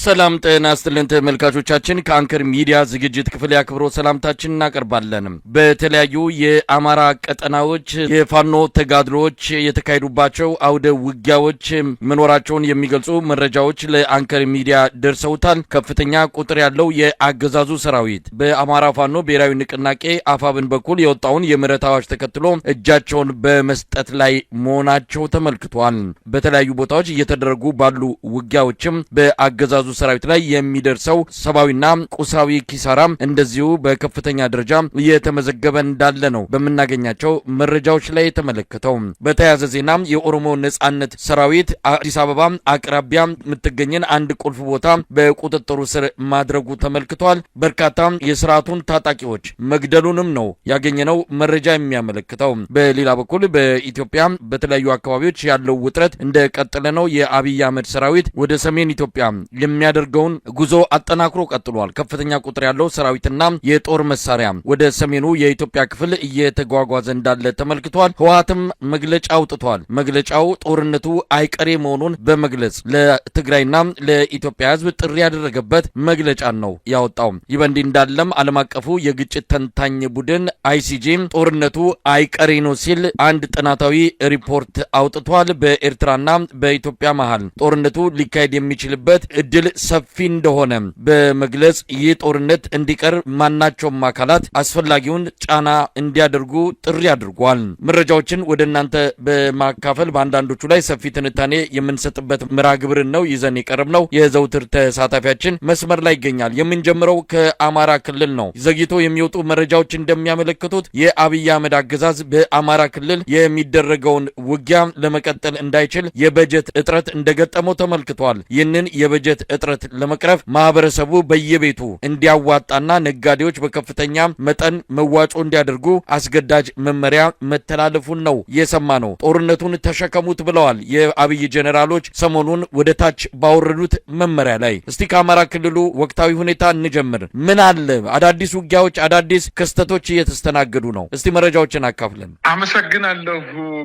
ሰላም ጤና ይስጥልን ተመልካቾቻችን ከአንከር ሚዲያ ዝግጅት ክፍል ያክብሮ ሰላምታችን እናቀርባለን። በተለያዩ የአማራ ቀጠናዎች የፋኖ ተጋድሎዎች የተካሄዱባቸው አውደ ውጊያዎች መኖራቸውን የሚገልጹ መረጃዎች ለአንከር ሚዲያ ደርሰውታል። ከፍተኛ ቁጥር ያለው የአገዛዙ ሰራዊት በአማራ ፋኖ ብሔራዊ ንቅናቄ አፋብን በኩል የወጣውን የምህረት አዋጅ ተከትሎ እጃቸውን በመስጠት ላይ መሆናቸው ተመልክቷል። በተለያዩ ቦታዎች እየተደረጉ ባሉ ውጊያዎችም በአገዛዙ ሰራዊት ላይ የሚደርሰው ሰብአዊና ቁሳዊ ኪሳራ እንደዚሁ በከፍተኛ ደረጃ እየተመዘገበ እንዳለ ነው በመናገኛቸው መረጃዎች ላይ የተመለከተው። በተያያዘ ዜና የኦሮሞ ነጻነት ሰራዊት አዲስ አበባ አቅራቢያ የምትገኝን አንድ ቁልፍ ቦታ በቁጥጥሩ ስር ማድረጉ ተመልክቷል። በርካታ የስርዓቱን ታጣቂዎች መግደሉንም ነው ያገኘነው መረጃ የሚያመለክተው። በሌላ በኩል በኢትዮጵያ በተለያዩ አካባቢዎች ያለው ውጥረት እንደቀጠለ ነው። የአብይ አህመድ ሰራዊት ወደ ሰሜን ኢትዮጵያ የሚያደርገውን ጉዞ አጠናክሮ ቀጥሏል። ከፍተኛ ቁጥር ያለው ሰራዊትና የጦር መሳሪያ ወደ ሰሜኑ የኢትዮጵያ ክፍል እየተጓጓዘ እንዳለ ተመልክቷል። ህወሓትም መግለጫ አውጥቷል። መግለጫው ጦርነቱ አይቀሬ መሆኑን በመግለጽ ለትግራይና ለኢትዮጵያ ህዝብ ጥሪ ያደረገበት መግለጫ ነው ያወጣው። ይህ በእንዲህ እንዳለም ዓለም አቀፉ የግጭት ተንታኝ ቡድን አይሲጂ ጦርነቱ አይቀሬ ነው ሲል አንድ ጥናታዊ ሪፖርት አውጥቷል። በኤርትራና በኢትዮጵያ መሃል ጦርነቱ ሊካሄድ የሚችልበት እድል ሰፊ እንደሆነ በመግለጽ ይህ ጦርነት እንዲቀር ማናቸውም አካላት አስፈላጊውን ጫና እንዲያደርጉ ጥሪ አድርጓል። መረጃዎችን ወደ እናንተ በማካፈል በአንዳንዶቹ ላይ ሰፊ ትንታኔ የምንሰጥበት ምራ ግብርን ነው ይዘን የቀረብነው። የዘውትር ተሳታፊያችን መስመር ላይ ይገኛል። የምንጀምረው ከአማራ ክልል ነው። ዘግይቶ የሚወጡ መረጃዎች እንደሚያመለክቱት የአብይ አህመድ አገዛዝ በአማራ ክልል የሚደረገውን ውጊያ ለመቀጠል እንዳይችል የበጀት እጥረት እንደገጠመው ተመልክቷል። ይህንን የበጀት እጥረት ለመቅረፍ ማህበረሰቡ በየቤቱ እንዲያዋጣና ነጋዴዎች በከፍተኛ መጠን መዋጮ እንዲያደርጉ አስገዳጅ መመሪያ መተላለፉን ነው የሰማነው። ጦርነቱን ተሸከሙት ብለዋል የአብይ ጄኔራሎች ሰሞኑን ወደ ታች ባወረዱት መመሪያ ላይ። እስቲ ከአማራ ክልሉ ወቅታዊ ሁኔታ እንጀምር። ምን አለ? አዳዲስ ውጊያዎች፣ አዳዲስ ክስተቶች እየተስተናገዱ ነው። እስቲ መረጃዎችን አካፍለን። አመሰግናለሁ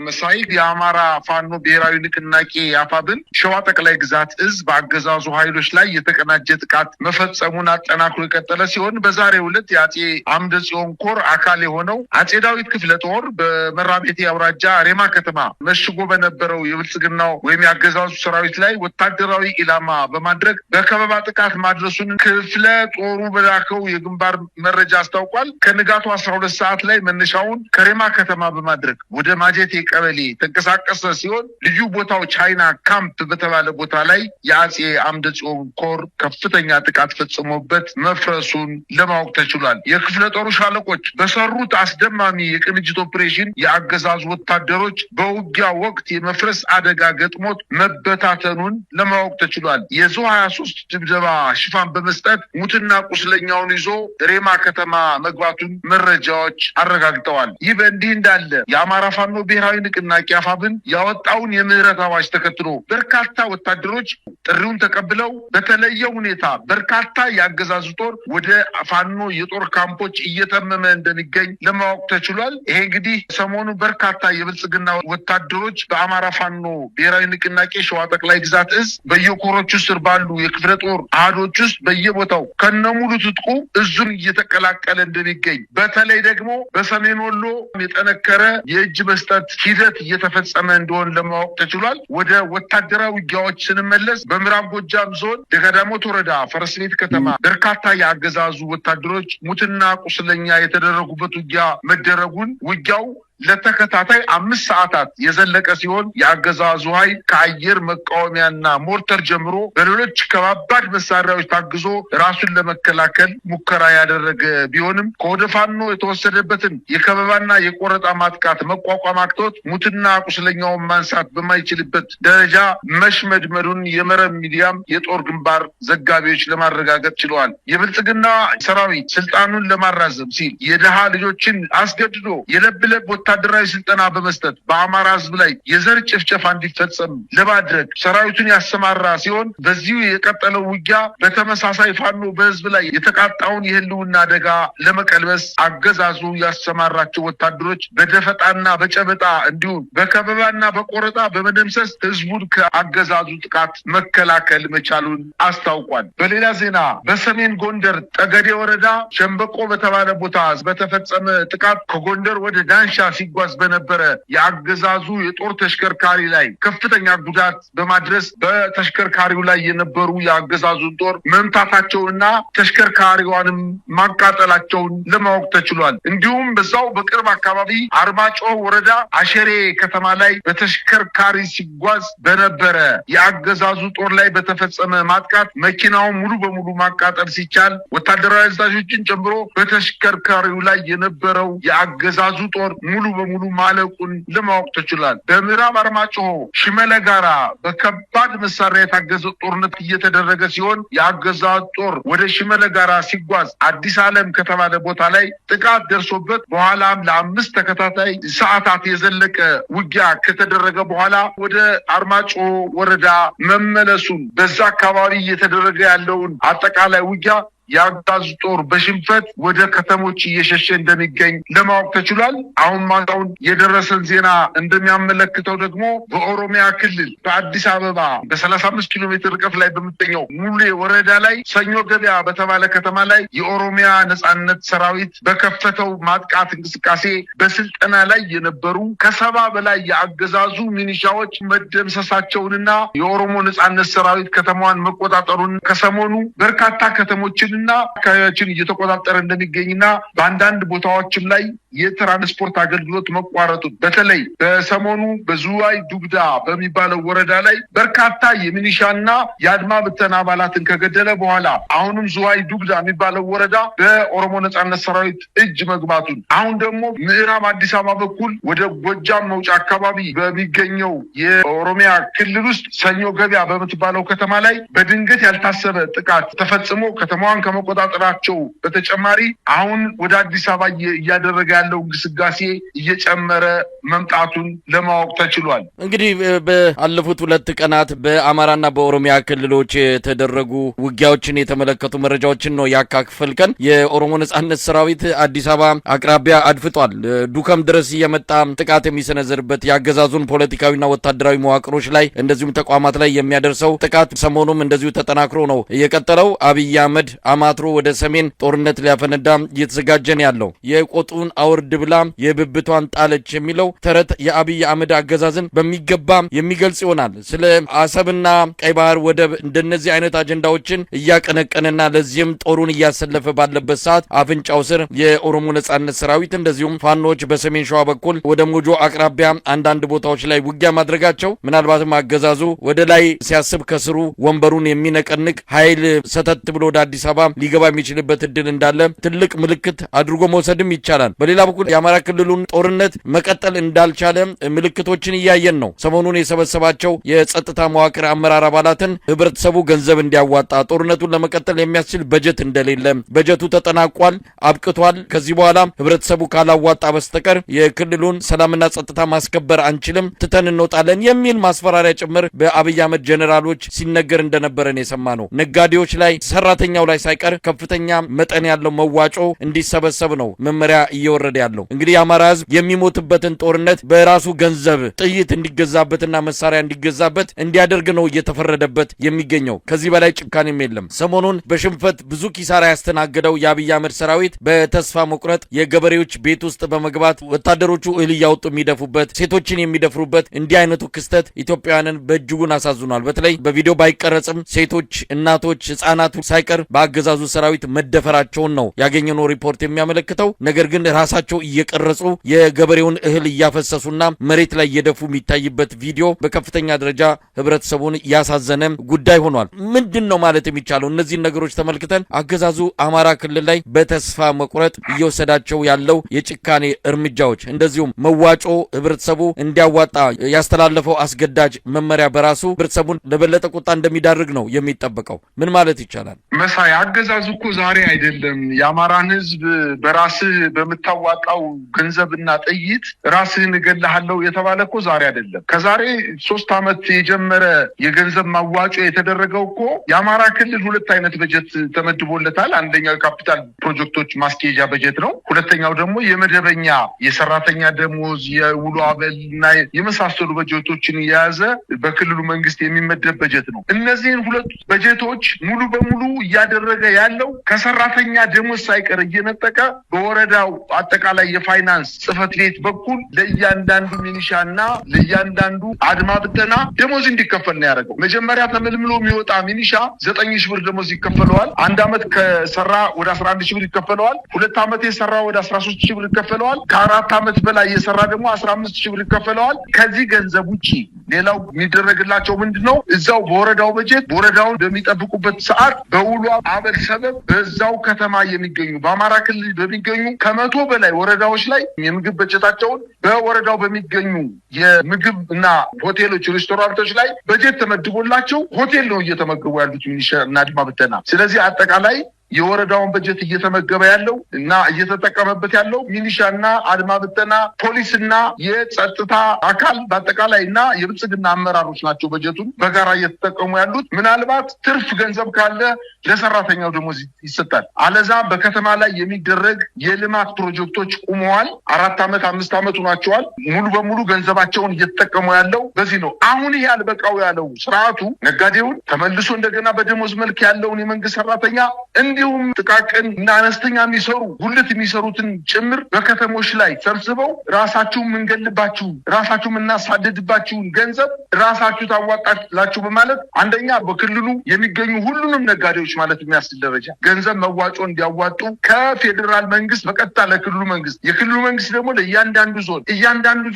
መሳይ። የአማራ ፋኖ ብሔራዊ ንቅናቄ አፋብን ሸዋ ጠቅላይ ግዛት እዝ በአገዛዙ ኃይሎች ላይ የተቀናጀ ጥቃት መፈጸሙን አጠናክሮ የቀጠለ ሲሆን በዛሬው ዕለት የአጼ አምደ ጽዮን ኮር አካል የሆነው አጼ ዳዊት ክፍለ ጦር በመራቤቴ አውራጃ ሬማ ከተማ መሽጎ በነበረው የብልጽግናው ወይም የአገዛዙ ሰራዊት ላይ ወታደራዊ ኢላማ በማድረግ በከበባ ጥቃት ማድረሱን ክፍለ ጦሩ በላከው የግንባር መረጃ አስታውቋል። ከንጋቱ 12 ሰዓት ላይ መነሻውን ከሬማ ከተማ በማድረግ ወደ ማጀቴ ቀበሌ ተንቀሳቀሰ ሲሆን ልዩ ቦታው ቻይና ካምፕ በተባለ ቦታ ላይ የአጼ አምደ ጽዮን ኮር ከፍተኛ ጥቃት ፈጽሞበት መፍረሱን ለማወቅ ተችሏል። የክፍለ ጦሩ ሻለቆች በሰሩት አስደማሚ የቅንጅት ኦፕሬሽን የአገዛዙ ወታደሮች በውጊያ ወቅት የመፍረስ አደጋ ገጥሞት መበታተኑን ለማወቅ ተችሏል። የዙ 23 ድብደባ ሽፋን በመስጠት ሙትና ቁስለኛውን ይዞ ሬማ ከተማ መግባቱን መረጃዎች አረጋግጠዋል። ይህ በእንዲህ እንዳለ የአማራ ፋኖ ብሔራዊ ንቅናቄ አፋብን ያወጣውን የምህረት አዋጅ ተከትሎ በርካታ ወታደሮች ጥሪውን ተቀብለው በተለየ ሁኔታ በርካታ የአገዛዙ ጦር ወደ ፋኖ የጦር ካምፖች እየተመመ እንደሚገኝ ለማወቅ ተችሏል። ይሄ እንግዲህ ሰሞኑ በርካታ የብልጽግና ወታደሮች በአማራ ፋኖ ብሔራዊ ንቅናቄ ሸዋ ጠቅላይ ግዛት እዝ በየኮሮቹ ስር ባሉ የክፍለ ጦር አሃዶች ውስጥ በየቦታው ከነሙሉ ትጥቁ እዙን እየተቀላቀለ እንደሚገኝ፣ በተለይ ደግሞ በሰሜን ወሎ የጠነከረ የእጅ መስጠት ሂደት እየተፈጸመ እንደሆነ ለማወቅ ተችሏል። ወደ ወታደራዊ ውጊያዎች ስንመለስ በምዕራብ ጎጃም ዞን ደጋዳሞት ወረዳ ፈረስ ቤት ከተማ በርካታ የአገዛዙ ወታደሮች ሙትና ቁስለኛ የተደረጉበት ውጊያ መደረጉን ውጊያው ለተከታታይ 5 ሰዓታት የዘለቀ ሲሆን የአገዛዙ ኃይል ከአየር መቃወሚያና ሞርተር ጀምሮ በሌሎች ከባባድ መሳሪያዎች ታግዞ ራሱን ለመከላከል ሙከራ ያደረገ ቢሆንም ከወደ ፋኖ የተወሰደበትን የከበባና የቆረጣ ማጥቃት መቋቋም አቅቶት ሙትና ቁስለኛውን ማንሳት በማይችልበት ደረጃ መሽመድመዱን የመረብ ሚዲያም የጦር ግንባር ዘጋቢዎች ለማረጋገጥ ችለዋል። የብልጽግና ሰራዊት ስልጣኑን ለማራዘም ሲል የደሃ ልጆችን አስገድዶ የለብለብ ወታደራዊ ስልጠና በመስጠት በአማራ ህዝብ ላይ የዘር ጭፍጨፋ እንዲፈጸም ለማድረግ ሰራዊቱን ያሰማራ ሲሆን በዚሁ የቀጠለው ውጊያ በተመሳሳይ ፋኖ በህዝብ ላይ የተቃጣውን የህልውና አደጋ ለመቀልበስ አገዛዙ ያሰማራቸው ወታደሮች በደፈጣና በጨበጣ እንዲሁም በከበባና በቆረጣ በመደምሰስ ህዝቡን ከአገዛዙ ጥቃት መከላከል መቻሉን አስታውቋል። በሌላ ዜና በሰሜን ጎንደር ጠገዴ ወረዳ ሸምበቆ በተባለ ቦታ በተፈጸመ ጥቃት ከጎንደር ወደ ዳንሻ ሲጓዝ በነበረ የአገዛዙ የጦር ተሽከርካሪ ላይ ከፍተኛ ጉዳት በማድረስ በተሽከርካሪው ላይ የነበሩ የአገዛዙን ጦር መምታታቸውንና ተሽከርካሪዋንም ማቃጠላቸውን ለማወቅ ተችሏል። እንዲሁም በዛው በቅርብ አካባቢ አርማጮ ወረዳ አሸሬ ከተማ ላይ በተሽከርካሪ ሲጓዝ በነበረ የአገዛዙ ጦር ላይ በተፈጸመ ማጥቃት መኪናውን ሙሉ በሙሉ ማቃጠል ሲቻል ወታደራዊ አዛዦችን ጨምሮ በተሽከርካሪው ላይ የነበረው የአገዛዙ ጦር ሙሉ በሙሉ ማለቁን ለማወቅ ተችሏል። በምዕራብ አርማጭሆ ሽመለ ጋራ በከባድ መሳሪያ የታገዘ ጦርነት እየተደረገ ሲሆን የአገዛዙ ጦር ወደ ሽመለ ጋራ ሲጓዝ አዲስ ዓለም ከተባለ ቦታ ላይ ጥቃት ደርሶበት በኋላም ለ5 ተከታታይ ሰዓታት የዘለቀ ውጊያ ከተደረገ በኋላ ወደ አርማጭሆ ወረዳ መመለሱን በዛ አካባቢ እየተደረገ ያለውን አጠቃላይ ውጊያ የአገዛዙ ጦር በሽንፈት ወደ ከተሞች እየሸሸ እንደሚገኝ ለማወቅ ተችሏል። አሁን ማታውን የደረሰን ዜና እንደሚያመለክተው ደግሞ በኦሮሚያ ክልል በአዲስ አበባ በ35 ኪሎ ሜትር ርቀት ላይ በምትገኘው ሙሌ ወረዳ ላይ ሰኞ ገበያ በተባለ ከተማ ላይ የኦሮሚያ ነጻነት ሰራዊት በከፈተው ማጥቃት እንቅስቃሴ በስልጠና ላይ የነበሩ ከ70 በላይ የአገዛዙ ሚኒሻዎች መደምሰሳቸውንና የኦሮሞ ነጻነት ሰራዊት ከተማዋን መቆጣጠሩን ከሰሞኑ በርካታ ከተሞችን እና አካባቢዎችን እየተቆጣጠረ እንደሚገኝና በአንዳንድ ቦታዎችም ላይ የትራንስፖርት አገልግሎት መቋረጡን በተለይ በሰሞኑ በዝዋይ ዱግዳ በሚባለው ወረዳ ላይ በርካታ የሚኒሻና የአድማ ብተና አባላትን ከገደለ በኋላ አሁንም ዝዋይ ዱግዳ የሚባለው ወረዳ በኦሮሞ ነጻነት ሰራዊት እጅ መግባቱን አሁን ደግሞ ምዕራብ አዲስ አበባ በኩል ወደ ጎጃም መውጫ አካባቢ በሚገኘው የኦሮሚያ ክልል ውስጥ ሰኞ ገበያ በምትባለው ከተማ ላይ በድንገት ያልታሰበ ጥቃት ተፈጽሞ ከተማዋን ከመቆጣጠራቸው በተጨማሪ አሁን ወደ አዲስ አበባ እያደረገ ያለው እንቅስቃሴ እየጨመረ መምጣቱን ለማወቅ ተችሏል። እንግዲህ በአለፉት 2 ቀናት በአማራና በኦሮሚያ ክልሎች የተደረጉ ውጊያዎችን የተመለከቱ መረጃዎችን ነው ያካፈልከን። የኦሮሞ ነጻነት ሰራዊት አዲስ አበባ አቅራቢያ አድፍጧል። ዱከም ድረስ እየመጣ ጥቃት የሚሰነዘርበት የአገዛዙን ፖለቲካዊና ወታደራዊ መዋቅሮች ላይ እንደዚሁም ተቋማት ላይ የሚያደርሰው ጥቃት ሰሞኑም እንደዚሁ ተጠናክሮ ነው የቀጠለው። አብይ አህመድ አማትሮ ወደ ሰሜን ጦርነት ሊያፈነዳ እየተዘጋጀን ያለው የቆጡን አውርድ ብላ የብብቷን ጣለች የሚለው ተረት የአብይ አህመድ አገዛዝን በሚገባ የሚገልጽ ይሆናል። ስለ አሰብና ቀይ ባህር ወደብ እንደነዚህ አይነት አጀንዳዎችን እያቀነቀነና ለዚህም ጦሩን እያሰለፈ ባለበት ሰዓት አፍንጫው ስር የኦሮሞ ነጻነት ሰራዊት እንደዚሁም ፋኖች በሰሜን ሸዋ በኩል ወደ ሞጆ አቅራቢያ አንዳንድ ቦታዎች ላይ ውጊያ ማድረጋቸው ምናልባትም አገዛዙ ወደ ላይ ሲያስብ ከስሩ ወንበሩን የሚነቀንቅ ኃይል ሰተት ብሎ ወደ አዲስ አበባ ሊገባ የሚችልበት እድል እንዳለ ትልቅ ምልክት አድርጎ መውሰድም ይቻላል። በሌላ በኩል የአማራ ክልሉን ጦርነት መቀጠል እንዳልቻለ ምልክቶችን እያየን ነው። ሰሞኑን የሰበሰባቸው የጸጥታ መዋቅር አመራር አባላትን ህብረተሰቡ ገንዘብ እንዲያዋጣ ጦርነቱን ለመቀጠል የሚያስችል በጀት እንደሌለ፣ በጀቱ ተጠናቋል፣ አብቅቷል፣ ከዚህ በኋላ ህብረተሰቡ ካላዋጣ በስተቀር የክልሉን ሰላምና ጸጥታ ማስከበር አንችልም፣ ትተን እንወጣለን የሚል ማስፈራሪያ ጭምር በአብይ አህመድ ጀነራሎች ሲነገር እንደነበረን የሰማ ነው። ነጋዴዎች ላይ ሰራተኛው ላይ ሳይቀር ከፍተኛ መጠን ያለው መዋጮ እንዲሰበሰብ ነው መመሪያ እየወረደ ያለው። እንግዲህ የአማራ ህዝብ የሚሞትበትን ጦርነት በራሱ ገንዘብ ጥይት እንዲገዛበትና መሳሪያ እንዲገዛበት እንዲያደርግ ነው እየተፈረደበት የሚገኘው። ከዚህ በላይ ጭካኔም የለም። ሰሞኑን በሽንፈት ብዙ ኪሳራ ያስተናገደው የአብይ አህመድ ሰራዊት በተስፋ መቁረጥ የገበሬዎች ቤት ውስጥ በመግባት ወታደሮቹ እህል እያወጡ የሚደፉበት፣ ሴቶችን የሚደፍሩበት እንዲህ አይነቱ ክስተት ኢትዮጵያውያንን በእጅጉን አሳዝኗል። በተለይ በቪዲዮ ባይቀረጽም ሴቶች፣ እናቶች፣ ህጻናቱ ሳይቀር በአገዛዙ ሰራዊት መደፈራቸውን ነው ያገኘነው ሪፖርት የሚያመለክተው። ነገር ግን ራሳቸው እየቀረጹ የገበሬውን እህል እያፈሰሱና መሬት ላይ እየደፉ የሚታይበት ቪዲዮ በከፍተኛ ደረጃ ህብረተሰቡን ያሳዘነ ጉዳይ ሆኗል። ምንድን ነው ማለት የሚቻለው? እነዚህን ነገሮች ተመልክተን አገዛዙ አማራ ክልል ላይ በተስፋ መቁረጥ እየወሰዳቸው ያለው የጭካኔ እርምጃዎች እንደዚሁም መዋጮ ህብረተሰቡ እንዲያዋጣ ያስተላለፈው አስገዳጅ መመሪያ በራሱ ህብረተሰቡን ለበለጠ ቁጣ እንደሚዳርግ ነው የሚጠበቀው። ምን ማለት ይቻላል? መሳይ አገዛዙ እኮ ዛሬ አይደለም የአማራን ህዝብ በራስህ በምታዋጣው ገንዘብና ጥይት ራስህን እገልሃለሁ የተባለ እኮ ዛሬ አይደለም። ከዛሬ 3 ዓመት የጀመረ የገንዘብ ማዋጮ የተደረገው እኮ የአማራ ክልል 2 አይነት በጀት ተመድቦለታል። አንደኛው የካፒታል ፕሮጀክቶች ማስኬጃ በጀት ነው። ሁለተኛው ደግሞ የመደበኛ የሰራተኛ ደሞዝ፣ የውሎ አበልና የመሳሰሉ በጀቶችን የያዘ በክልሉ መንግስት የሚመደብ በጀት ነው። እነዚህን 2 በጀቶች ሙሉ በሙሉ እያደረገ ያለው ከሰራተኛ ደሞዝ ሳይቀር እየነጠቀ በወረዳው አጠቃላይ የፋይናንስ ጽህፈት ቤት በኩል ለእያንዳንዱ ሚኒሻና ለእያንዳንዱ አድማ ብተና ደሞዝ እንዲከፈል ነው ያደረገው። መጀመሪያ ተመልምሎ የሚወጣ ሚኒሻ 9,000 ብር ደሞዝ ይከፈለዋል። 1 ዓመት ከሰራ ወደ 11,000 ብር ይከፈለዋል። 2 ዓመት የሰራ ወደ 13,000 ብር ይከፈለዋል። ከ4 ዓመት በላይ የሰራ ደግሞ 15,000 ብር ይከፈለዋል። ከዚህ ገንዘብ ውጪ ሌላው የሚደረግላቸው ምንድነው? እዛው በወረዳው በጀት ወረዳውን በሚጠብቁበት ሰዓት በውሎ አበል ሰበብ በዛው ከተማ የሚገኙ በአማራ ክልል በሚገኙ ከ100 በላይ ወረዳዎች ላይ የምግብ በጀታቸውን በወረዳው በሚገኙ የምግብ እና ሆቴሎች፣ ሬስቶራንቶች ላይ በጀት ተመድቦላቸው ሆቴል ነው እየተመገቡ ያሉት ሚኒሻ እና አድማ ብተና። ስለዚህ አጠቃላይ የወረዳውን በጀት እየተመገበ ያለው እና እየተጠቀመበት ያለው ሚሊሻና አድማ ብተና፣ ፖሊስና የጸጥታ አካል በአጠቃላይ እና የብልጽግና አመራሮች ናቸው በጀቱን በጋራ እየተጠቀሙ ያሉት። ምናልባት ትርፍ ገንዘብ ካለ ለሰራተኛው ደሞዝ ይሰጣል። አለዛ በከተማ ላይ የሚደረግ የልማት ፕሮጀክቶች ቁመዋል። 4 ዓመት 5 ዓመት ሆኗቸዋል። ሙሉ በሙሉ ገንዘባቸውን እየተጠቀሙ ያለው በዚህ ነው። አሁን ይሄ አልበቃው ያለው ስርዓቱ ነጋዴውን ተመልሶ እንደገና በደሞዝ መልክ ያለውን የመንግስት ሰራተኛ እንዲሁም ጥቃቅን እና አነስተኛ የሚሰሩ ጉልት የሚሰሩትን ጭምር በከተሞች ላይ ሰብስበው ራሳችሁ የምንገልባችሁ ራሳችሁ የምናሳድድባችሁን ገንዘብ ራሳችሁ ታዋጣላችሁ በማለት አንደኛ በክልሉ የሚገኙ ሁሉንም ነጋዴዎች ማለት የሚያስችል ደረጃ ገንዘብ መዋጮ እንዲያዋጡ ከፌዴራል መንግስት በቀጥታ ለክልሉ መንግስት፣ የክልሉ መንግስት ደግሞ ለእያንዳንዱ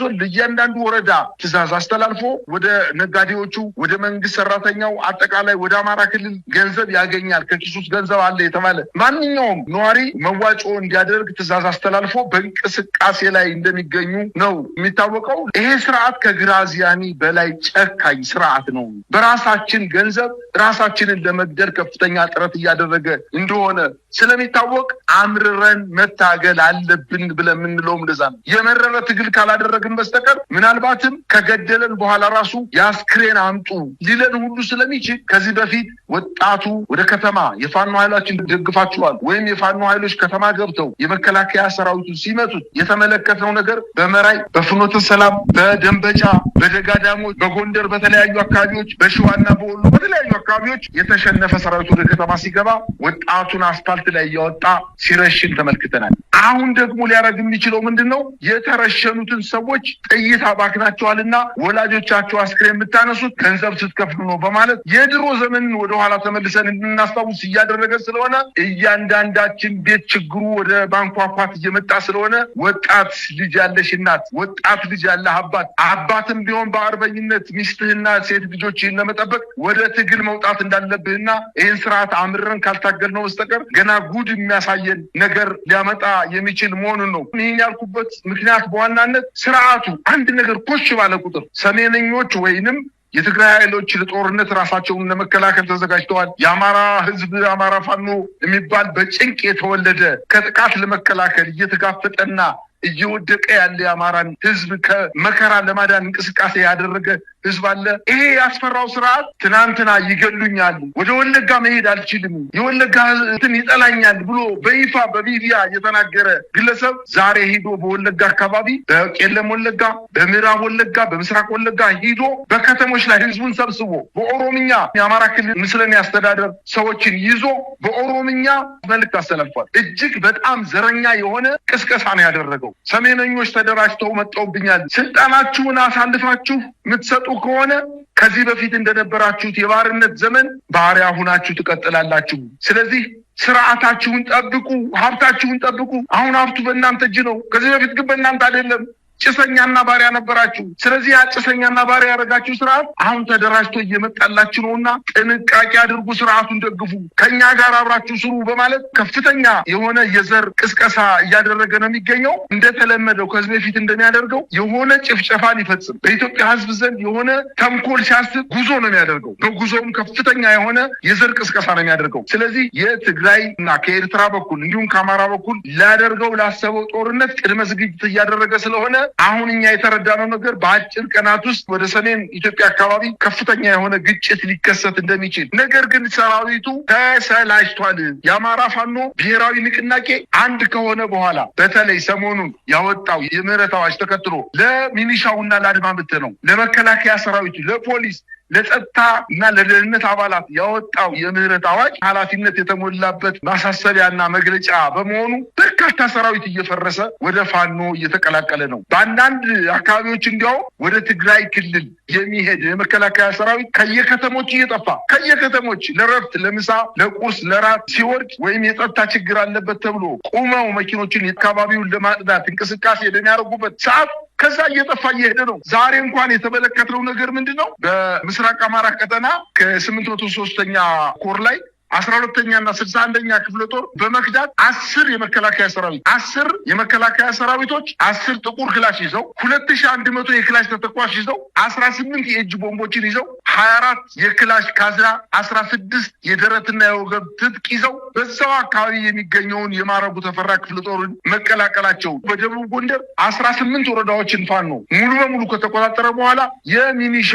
ዞን ለእያንዳንዱ ወረዳ ትዕዛዝ አስተላልፎ ወደ ነጋዴዎቹ ወደ መንግስት ሰራተኛው አጠቃላይ ወደ አማራ ክልል ገንዘብ ያገኛል ከኪሱ ውስጥ ገንዘብ አለ የተባለ ማንኛውም ነዋሪ መዋጮ እንዲያደርግ ትዕዛዝ አስተላልፎ በእንቅስቃሴ ላይ እንደሚገኙ ነው የሚታወቀው። ይሄ ስርዓት ከግራዚያኒ በላይ ጨካኝ ስርዓት ነው። በራሳችን ገንዘብ ራሳችንን ለመግደል ከፍተኛ ጥረት እያደረገ እንደሆነ ስለሚታወቅ አምርረን መታገል አለብን ብለን የምንለውም ለዛ ነው። የመረረ ትግል ካላደረግን በስተቀር ምናልባትም ከገደለን በኋላ ራሱ የአስክሬን አምጡ ሊለን ሁሉ ስለሚችል ከዚህ በፊት ወጣቱ ወደ ከተማ የፋኖ ኃይሎችን ደግፋቸዋል ወይም የፋኖ ኃይሎች ከተማ ገብተው የመከላከያ ሰራዊቱን ሲመቱት የተመለከተው ነገር በመራይ፣ በፍኖተ ሰላም፣ በደንበጫ፣ በደጋዳሞች፣ በጎንደር በተለያዩ አካባቢዎች፣ በሸዋና በወሎ በተለያዩ አካባቢዎች የተሸነፈ ሰራዊት ወደ ከተማ ሲገባ ወጣቱን አስፋልት ላይ እያወጣ ሲረሽን ተመልክተናል። አሁን ደግሞ ሊያደርግ የሚችለው ምንድነው? የተረሸኑትን ሰዎች ጥይት አባክናቸዋልና ወላጆቻቸው አስክሬን የምታነሱት ገንዘብ ስትከፍሉ ነው በማለት የድሮ ዘመንን ወደኋላ ተመልሰን እንድናስታውስ እያደረገ ስለሆነ እያንዳንዳችን ቤት ችግሩ ወደ ማንኳኳት እየመጣ ስለሆነ ወጣት ልጅ ያለሽ እናት፣ ወጣት ልጅ ያለህ አባትም ቢሆን በአርበኝነት ሚስትህና ሴት ልጆችህን ለመጠበቅ ወደ ትግል መውጣት እንዳለብህና ይህን ስርዓት አምርረን ካልታገልነው በስተቀር ገና ጉድ የሚያሳየን ነገር ሊያመጣ የሚችል መሆኑን ነው። ይህን ያልኩበት ምክንያት በዋናነት ስርዓቱ አንድ ነገር ኮሽ ባለ ቁጥር ሰሜነኞች ወይንም የትግራይ ኃይሎች ለጦርነት ራሳቸውን ለመከላከል ተዘጋጅተዋል። የአማራ ህዝብ አማራ ፋኖ የሚባል በጭንቅ የተወለደ ከጥቃት ለመከላከል እየተጋፈጠና እየወደቀ ያለ የአማራን ህዝብ ከመከራ ለማዳን እንቅስቃሴ ያደረገ ህዝብ አለ። ይሄ ያስፈራው ስርዓት ትናንትና ይገሉኛል፣ ወደ ወለጋ መሄድ አልችልም፣ የወለጋ እንትን ይጠላኛል ብሎ በይፋ በሚዲያ የተናገረ ግለሰብ ዛሬ ሄዶ በወለጋ አካባቢ በቄለም ወለጋ፣ በምዕራብ ወለጋ፣ በምስራቅ ወለጋ ሄዶ በከተሞች ላይ ህዝቡን ሰብስቦ በኦሮምኛ የአማራ ክልል ምስለኔ አስተዳደር ሰዎችን ይዞ በኦሮምኛ መልእክት አስተላልፏል። እጅግ በጣም ዘረኛ የሆነ ቅስቀሳ ነው ያደረገው። ሰሜነኞች ተደራጅተው መጣውብኛል፣ ስልጣናችሁን አሳልፋችሁ የምትሰጡ ከሆነ ከዚህ በፊት እንደነበራችሁት የባርነት ዘመን ባሪያ ሁናችሁ ትቀጥላላችሁ። ስለዚህ ስርዓታችሁን ጠብቁ፣ ሀብታችሁን ጠብቁ። አሁን ሀብቱ በእናንተ እጅ ነው። ከዚህ በፊት ግን በእናንተ አይደለም። ጭሰኛና ባሪያ ነበራችሁ። ስለዚህ ጭሰኛና ባሪያ ያደረጋችሁ ስርዓት አሁን ተደራጅቶ እየመጣላችሁ ነውና ጥንቃቄ አድርጉ፣ ስርዓቱን ደግፉ፣ ከኛ ጋር አብራችሁ ስሩ በማለት ከፍተኛ የሆነ የዘር ቅስቀሳ እያደረገ ነው የሚገኘው። እንደተለመደው ከዚህ በፊት እንደሚያደርገው የሆነ ጭፍጨፋ ሊፈጽም በኢትዮጵያ ሕዝብ ዘንድ የሆነ ተንኮል ሲያስብ ጉዞ ነው የሚያደርገው። በጉዞውም ከፍተኛ የሆነ የዘር ቅስቀሳ ነው የሚያደርገው። ስለዚህ የትግራይ እና ከኤርትራ በኩል እንዲሁም ከአማራ በኩል ላደርገው ላሰበው ጦርነት ቅድመ ዝግጅት እያደረገ ስለሆነ አሁን እኛ የተረዳነው ነገር በአጭር ቀናት ውስጥ ወደ ሰሜን ኢትዮጵያ አካባቢ ከፍተኛ የሆነ ግጭት ሊከሰት እንደሚችል፣ ነገር ግን ሰራዊቱ ተሰላችቷል። የአማራ ፋኖ ብሔራዊ ንቅናቄ አንድ ከሆነ በኋላ በተለይ ሰሞኑን ያወጣው የምህረት አዋጅ ተከትሎ ለሚኒሻውና ለአድማ ብተናው፣ ለመከላከያ ሰራዊቱ፣ ለፖሊስ፣ ለጸጥታ እና ለደህንነት አባላት ያወጣው የምህረት አዋጅ ኃላፊነት የተሞላበት ማሳሰቢያና መግለጫ በመሆኑ በርካታ ሰራዊት እየፈረሰ ወደ ፋኖ እየተቀላቀለ ነው። በአንዳንድ አካባቢዎች እንዲያውም ወደ ትግራይ ክልል የሚሄድ የመከላከያ ሰራዊት ከየከተሞች እየጠፋ ከየከተሞች ለረፍት፣ ለምሳ፣ ለቁርስ፣ ለራት ሲወርድ ወይም የጸጥታ ችግር አለበት ተብሎ ቁመው መኪኖችን አካባቢውን ለማጽዳት እንቅስቃሴ የሚያደርጉበት ሰዓት ከዛ እየጠፋ እየሄደ ነው። ዛሬ እንኳን የተመለከትነው ነገር ምንድን ነው? በምስራቅ አማራ ቀጠና ከ803ኛ ኮር ላይ 12ኛና 61ኛ ክፍለ ጦር በመክዳት 10 የመከላከያ ሰራዊቶች 10 ጥቁር ክላሽ ይዘው 2100 የክላሽ ተተኳሽ ይዘው 18 የእጅ ቦምቦችን ይዘው 24 የክላሽ ካዝና 16 የደረትና የወገብ ትጥቅ ይዘው በዛው አካባቢ የሚገኘውን የማረጉ ተፈራ ክፍለ ጦርን መቀላቀላቸው በደቡብ ጎንደር 18 ወረዳዎችን ፋኖ ሙሉ በሙሉ ከተቆጣጠረ በኋላ የሚኒሻ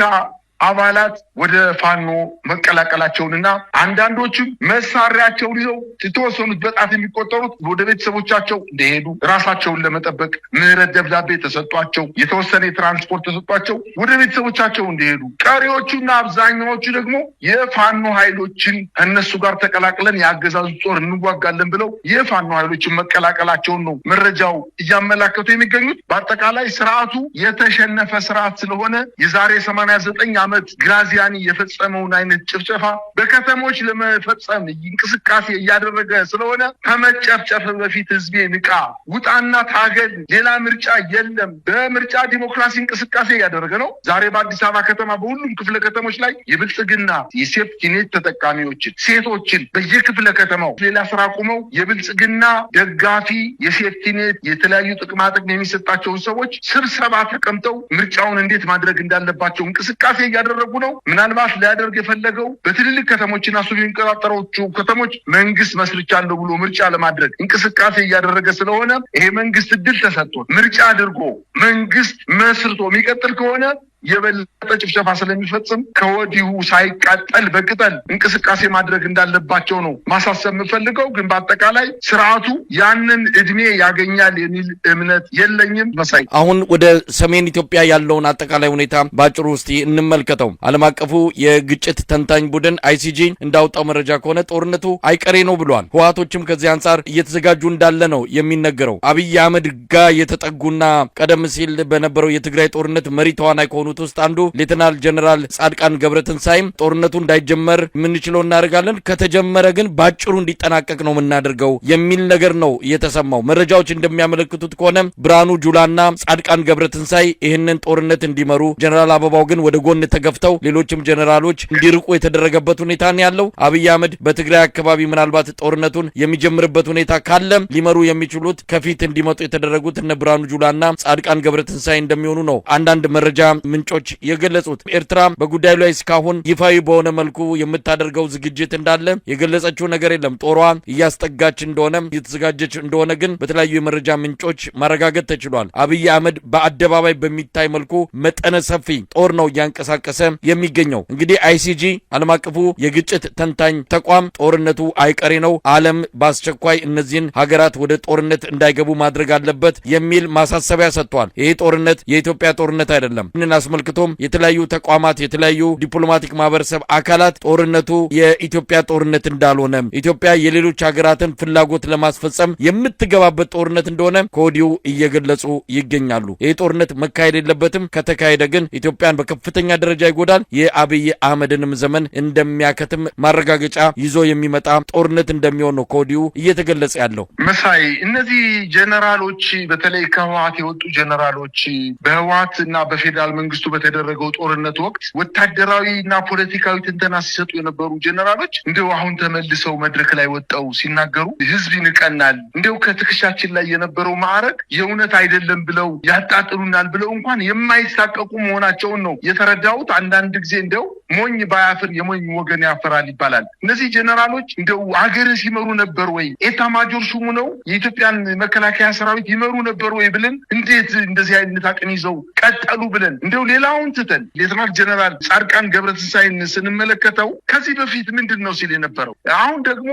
አባላት ወደ ፋኖ መቀላቀላቸውንና አንዳንዶችም መሳሪያቸውን ይዘው የተወሰኑት በጣት የሚቆጠሩት ወደ ቤተሰቦቻቸው እንደሄዱ ራሳቸውን ለመጠበቅ ምህረት ደብዳቤ ተሰጧቸው፣ የተወሰነ የትራንስፖርት ተሰጧቸው ወደ ቤተሰቦቻቸው እንደሄዱ፣ ቀሪዎቹና አብዛኛዎቹ ደግሞ የፋኖ ኃይሎችን እነሱ ጋር ተቀላቅለን የአገዛዙ ጦር እንዋጋለን ብለው የፋኖ ኃይሎችን መቀላቀላቸውን ነው መረጃው እያመላከቱ የሚገኙት። በአጠቃላይ ስርዓቱ የተሸነፈ ስርዓት ስለሆነ የዛሬ 89 ዓመት ግራዚያኒ የፈጸመውን አይነት ጭፍጨፋ በከተሞች ለመፈጸም እንቅስቃሴ እያደረገ ስለሆነ ከመጨፍጨፍ በፊት ህዝቤ ንቃ፣ ውጣና ታገል፣ ሌላ ምርጫ የለም፣ በምርጫ ዲሞክራሲ እንቅስቃሴ እያደረገ ነው። ዛሬ በአዲስ አበባ ከተማ በሁሉም ክፍለ ከተሞች ላይ የብልጽግና የሴፍቲኔት ተጠቃሚዎችን ሴቶችን በየክፍለ ከተማው ሌላ ስራ አቁመው የብልጽግና ደጋፊ የሴፍቲኔት የተለያዩ ጥቅማ ጥቅም የሚሰጣቸውን ሰዎች ስብሰባ ተቀምጠው ምርጫውን እንዴት ማድረግ እንዳለባቸው እንቅስቃሴ እያደረጉ ነው። ምናልባት ሊያደርግ የፈለገው በትልልቅ ከተሞችና እሱ የሚቆጣጠሩት ከተሞች መንግስት መስርቻለሁ ብሎ ምርጫ ለማድረግ እንቅስቃሴ እያደረገ ስለሆነ ይሄ መንግስት እድል ተሰጥቶ ምርጫ አድርጎ መንግስት መስርቶ የሚቀጥል ከሆነ የበለጠ ጭፍጨፋ ስለሚፈጽም ከወዲሁ ሳይቃጠል በቅጠል እንቅስቃሴ ማድረግ እንዳለባቸው ነው ማሳሰብ የምፈልገው። ግን በአጠቃላይ ስርዓቱ ያንን እድሜ ያገኛል የሚል እምነት የለኝም። መሳይ፣ አሁን ወደ ሰሜን ኢትዮጵያ ያለውን አጠቃላይ ሁኔታ ባጭሩ ውስጥ እንመልከተው። ዓለም አቀፉ የግጭት ተንታኝ ቡድን አይሲጂ እንዳወጣው መረጃ ከሆነ ጦርነቱ አይቀሬ ነው ብሏል። ህወሓቶችም ከዚህ አንጻር እየተዘጋጁ እንዳለ ነው የሚነገረው። አብይ አህመድ ጋር የተጠጉና ቀደም ሲል በነበረው የትግራይ ጦርነት መሪ ተዋናይ ከሆኑ ውስጥ አንዱ ሌተናል ጀነራል ጻድቃን ገብረትንሳኤም ጦርነቱ እንዳይጀመር ምንችለው እናደርጋለን፣ ከተጀመረ ግን ባጭሩ እንዲጠናቀቅ ነው የምናደርገው የሚል ነገር ነው የተሰማው። መረጃዎች እንደሚያመለክቱት ከሆነ ብርሃኑ ጁላና ጻድቃን ገብረትንሳኤ ይህንን ጦርነት እንዲመሩ፣ ጀነራል አበባው ግን ወደ ጎን ተገፍተው ሌሎችም ጀነራሎች እንዲርቁ የተደረገበት ሁኔታ ነው ያለው። አብይ አህመድ በትግራይ አካባቢ ምናልባት ጦርነቱን የሚጀምርበት ሁኔታ ካለ ሊመሩ የሚችሉት ከፊት እንዲመጡ የተደረጉት እነ ብርሃኑ ጁላና ጻድቃን ገብረትንሳኤ እንደሚሆኑ ነው አንዳንድ መረጃ ምንጮች የገለጹት። ኤርትራ በጉዳዩ ላይ እስካሁን ይፋዊ በሆነ መልኩ የምታደርገው ዝግጅት እንዳለ የገለጸችው ነገር የለም። ጦሯ እያስጠጋች እንደሆነ እየተዘጋጀች እንደሆነ ግን በተለያዩ የመረጃ ምንጮች ማረጋገጥ ተችሏል። አብይ አህመድ በአደባባይ በሚታይ መልኩ መጠነ ሰፊ ጦር ነው እያንቀሳቀሰ የሚገኘው። እንግዲህ አይሲጂ ዓለም አቀፉ የግጭት ተንታኝ ተቋም ጦርነቱ አይቀሬ ነው፣ ዓለም በአስቸኳይ እነዚህን ሀገራት ወደ ጦርነት እንዳይገቡ ማድረግ አለበት የሚል ማሳሰቢያ ሰጥቷል። ይሄ ጦርነት የኢትዮጵያ ጦርነት አይደለም። አስመልክቶም የተለያዩ ተቋማት የተለያዩ ዲፕሎማቲክ ማህበረሰብ አካላት ጦርነቱ የኢትዮጵያ ጦርነት እንዳልሆነ ኢትዮጵያ የሌሎች ሀገራትን ፍላጎት ለማስፈጸም የምትገባበት ጦርነት እንደሆነ ከወዲሁ እየገለጹ ይገኛሉ። ይህ ጦርነት መካሄድ የለበትም፣ ከተካሄደ ግን ኢትዮጵያን በከፍተኛ ደረጃ ይጎዳል፣ የአብይ አህመድንም ዘመን እንደሚያከትም ማረጋገጫ ይዞ የሚመጣ ጦርነት እንደሚሆን ነው ከወዲሁ እየተገለጸ ያለው። መሳይ እነዚህ ጀነራሎች በተለይ ከህወሓት የወጡ ጀነራሎች በህወሓት እና በፌዴራል መንግስቱ በተደረገው ጦርነት ወቅት ወታደራዊ እና ፖለቲካዊ ትንተና ሲሰጡ የነበሩ ጀነራሎች እንደው አሁን ተመልሰው መድረክ ላይ ወጣው ሲናገሩ ህዝብ ይንቀናል፣ እንደው ከትከሻችን ላይ የነበረው ማዕረግ የእውነት አይደለም ብለው ያጣጥሉናል ብለው እንኳን የማይሳቀቁ መሆናቸውን ነው የተረዳሁት። አንዳንድ ጊዜ እንደው ሞኝ ባያፍር የሞኝ ወገን ያፈራል ይባላል። እነዚህ ጀነራሎች እንደው አገር ሲመሩ ነበር ወይ ኤታ ማጆር ሹሙ ነው የኢትዮጵያን መከላከያ ሰራዊት ይመሩ ነበር ወይ ብለን እንዴት እንደዚህ አይነት አቅም ይዘው ቀጠሉ ብለን እንደው ሌላውን ትተን ሌተናል ጀነራል ጻድቃን ገብረትንሳኤን ስንመለከተው ከዚህ በፊት ምንድን ነው ሲል የነበረው አሁን ደግሞ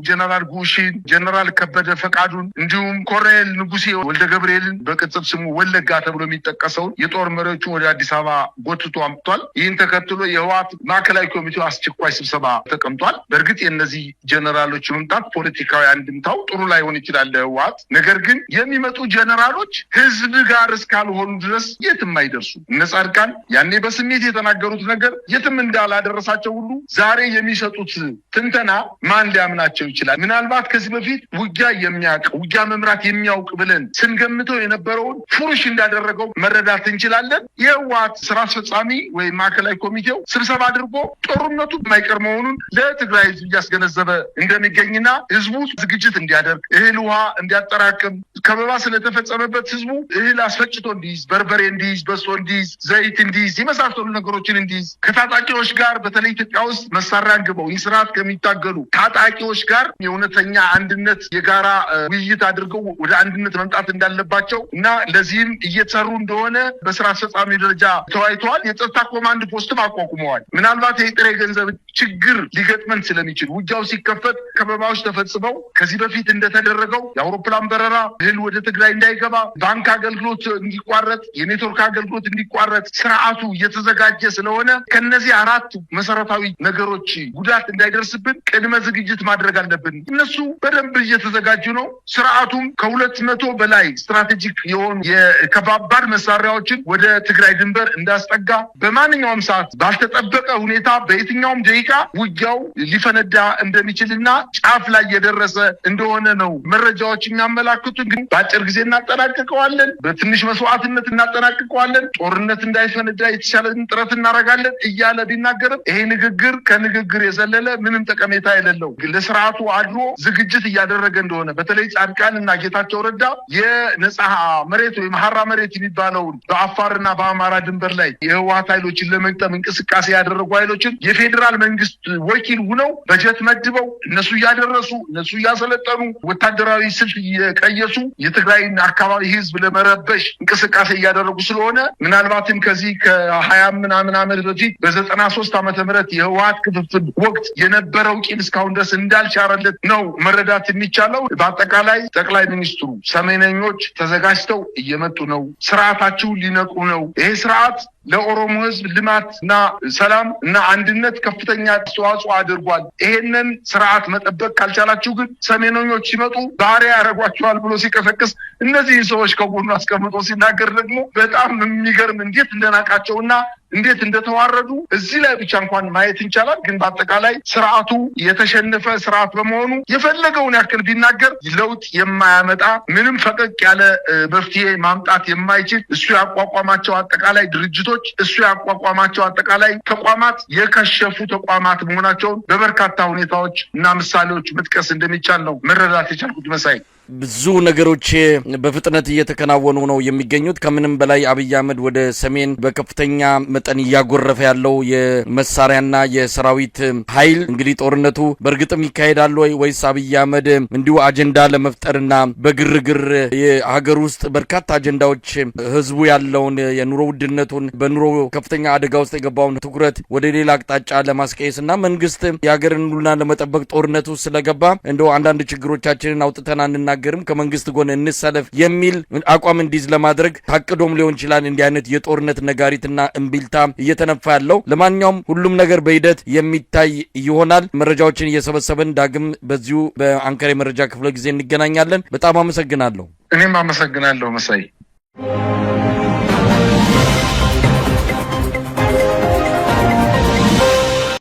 ጀነራል ጉሺን ጀነራል ከበደ ፈቃዱን እንዲሁም ኮሎኔል ንጉሴ ወልደ ገብርኤልን በቅጽል ስሙ ወለጋ ተብሎ የሚጠቀሰውን የጦር መሪዎቹን ወደ አዲስ አበባ ጎትቶ አምጥቷል። ይህን ተከትሎ የህወሓት ማዕከላዊ ኮሚቴው አስቸኳይ ስብሰባ ተቀምጧል። በእርግጥ የእነዚህ ጀነራሎች መምጣት ፖለቲካዊ አንድምታው ጥሩ ላይሆን ይችላል ለህወሓት። ነገር ግን የሚመጡ ጀነራሎች ህዝብ ጋር እስካልሆኑ ድረስ የትም አይደርሱ። እነ ጻድቃን ያኔ በስሜት የተናገሩት ነገር የትም እንዳላደረሳቸው ሁሉ ዛሬ የሚሰጡት ትንተና ማን ሊያምናቸው ይችላል? ምናልባት ከዚህ በፊት ውጊያ የሚያውቅ ውጊያ መምራት የሚያውቅ ብለን ስንገምተው የነበረውን ፉርሽ እንዳደረገው መረዳት እንችላለን። የህወሓት ስራ አስፈጻሚ ወይም ማዕከላዊ ኮሚቴው ስብሰባ አድርጎ ጦርነቱ የማይቀር መሆኑን ለትግራይ ህዝብ እያስገነዘበ እንደሚገኝና ህዝቡ ዝግጅት እንዲያደርግ እህል ውሃ እንዲያጠራቅም ከበባ ስለተፈጸመበት ህዝቡ እህል አስፈጭቶ እንዲይዝ፣ በርበሬ እንዲይዝ፣ በሶ እንዲይዝ፣ ዘይት እንዲይዝ፣ የመሳሰሉ ነገሮችን እንዲይዝ ከታጣቂዎች ጋር በተለይ ኢትዮጵያ ውስጥ መሳሪያ አንግበው ይህ ስርዓት ከሚታገሉ ታጣቂዎች ጋር የእውነተኛ አንድነት የጋራ ውይይት አድርገው ወደ አንድነት መምጣት እንዳለባቸው እና ለዚህም እየተሰሩ እንደሆነ በስራ አስፈጻሚ ደረጃ ተወያይተዋል። የጸጥታ ኮማንድ ፖስትም አቋቁመዋል። ምናልባት የጥሬ ገንዘብ ችግር ሊገጥመን ስለሚችል ውጊያው ሲከፈት ከበባዎች ተፈጽመው ከዚህ በፊት እንደተደረገው የአውሮፕላን በረራ እህል ወደ ትግራይ እንዳይገባ፣ ባንክ አገልግሎት እንዲቋረጥ፣ የኔትወርክ አገልግሎት እንዲቋረጥ ስርዓቱ እየተዘጋጀ ስለሆነ ከነዚህ አራት መሰረታዊ ነገሮች ጉዳት እንዳይደርስብን ቅድመ ዝግጅት ማድረግ አለብን። እነሱ በደንብ እየተዘጋጁ ነው። ስርዓቱም ከ200 በላይ ስትራቴጂክ የሆኑ የከባባድ መሳሪያዎችን ወደ ትግራይ ድንበር እንዳስጠጋ በማንኛውም ሰዓት ባልተጠበቀ ሁኔታ በየትኛውም ደቂቃ ውጊያው ሊፈነዳ እንደሚችልና ጫፍ ላይ የደረሰ እንደሆነ ነው መረጃዎች የሚያመላክቱ። ግን በአጭር ጊዜ እናጠናቅቀዋለን፣ በትንሽ መስዋዕትነት እናጠናቅቀዋለን፣ ጦርነት እንዳይፈነዳ የተሻለን ጥረት እናደርጋለን እያለ ቢናገርም ይሄ ንግግር ከንግግር የዘለለ ምንም ጠቀሜታ የሌለው ለስርዓቱ አድሮ ዝግጅት እያደረገ እንደሆነ በተለይ ጻድቃን እና ጌታቸው ረዳ የነጻ መሬት ወይም ሀራ መሬት የሚባለውን በአፋርና በአማራ ድንበር ላይ የህወሓት ኃይሎችን ለመግጠም እንቅስቃሴ ያደረጉ ኃይሎችን የፌዴራል መንግስት ወኪል ሆነው በጀት መድበው እነሱ እያደረሱ እነሱ እያሰለጠኑ ወታደራዊ ስልት እየቀየሱ የትግራይን አካባቢ ህዝብ ለመረበሽ እንቅስቃሴ እያደረጉ ስለሆነ ምናልባትም ከዚህ ከ20 ምናምን ዓመት በፊት በ93 ዓመተ ምህረት የህወሓት ክፍፍል ወቅት የነበረው ቂም እስካሁን ድረስ እንዳልቻረለት ነው መረዳት የሚቻለው። በአጠቃላይ ጠቅላይ ሚኒስትሩ ሰሜነኞች ተዘጋጅተው እየመጡ ነው፣ ስርዓታቸውን ሊነቁ ነው። ይሄ ስርዓት ለኦሮሞ ህዝብ ልማት እና ሰላም እና አንድነት ከፍተኛ አስተዋጽኦ አድርጓል። ይሄንን ስርዓት መጠበቅ ካልቻላችሁ ግን ሰሜነኞች ሲመጡ ባሪያ ያደርጓቸዋል ብሎ ሲቀሰቅስ እነዚህ ሰዎች ከጎኑ አስቀምጦ ሲናገር ደግሞ በጣም የሚገርም እንዴት እንደናቃቸውና እንዴት እንደተዋረዱ እዚህ ላይ ብቻ እንኳን ማየት እንቻላል። ግን በአጠቃላይ ስርዓቱ የተሸነፈ ስርዓት በመሆኑ የፈለገውን ያክል ቢናገር ለውጥ የማያመጣ ምንም ፈቀቅ ያለ መፍትሄ ማምጣት የማይችል እሱ ያቋቋማቸው አጠቃላይ ድርጅቶች እሱ ያቋቋማቸው አጠቃላይ ተቋማት የከሸፉ ተቋማት መሆናቸውን በበርካታ ሁኔታዎች እና ምሳሌዎች መጥቀስ እንደሚቻል ነው መረዳት የቻልኩት። መሳይ ብዙ ነገሮች በፍጥነት እየተከናወኑ ነው የሚገኙት። ከምንም በላይ አብይ አህመድ ወደ ሰሜን በከፍተኛ መጠን እያጎረፈ ያለው የመሳሪያና የሰራዊት ኃይል እንግዲህ ጦርነቱ በእርግጥም ይካሄዳል ወይስ አብይ አህመድ እንዲሁ አጀንዳ ለመፍጠርና በግርግር የሀገር ውስጥ በርካታ አጀንዳዎች ህዝቡ ያለውን የኑሮ ውድነቱን በኑሮ ከፍተኛ አደጋ ውስጥ የገባውን ትኩረት ወደ ሌላ አቅጣጫ ለማስቀየስና መንግስት የሀገርን ሁሉና ለመጠበቅ ጦርነቱ ስለገባ እንደው አንዳንድ ችግሮቻችንን አውጥተን አንናገርም ከመንግስት ጎን እንሰለፍ የሚል አቋም እንዲዝ ለማድረግ ታቅዶም ሊሆን ይችላል እንዲህ አይነት የጦርነት ነጋሪትና እምቢልታ እየተነፋ ያለው። ለማንኛውም ሁሉም ነገር በሂደት የሚታይ ይሆናል። መረጃዎችን እየሰበሰብን ዳግም በዚሁ በአንከር የመረጃ ክፍለ ጊዜ እንገናኛለን። በጣም አመሰግናለሁ። እኔም አመሰግናለሁ መሳይ።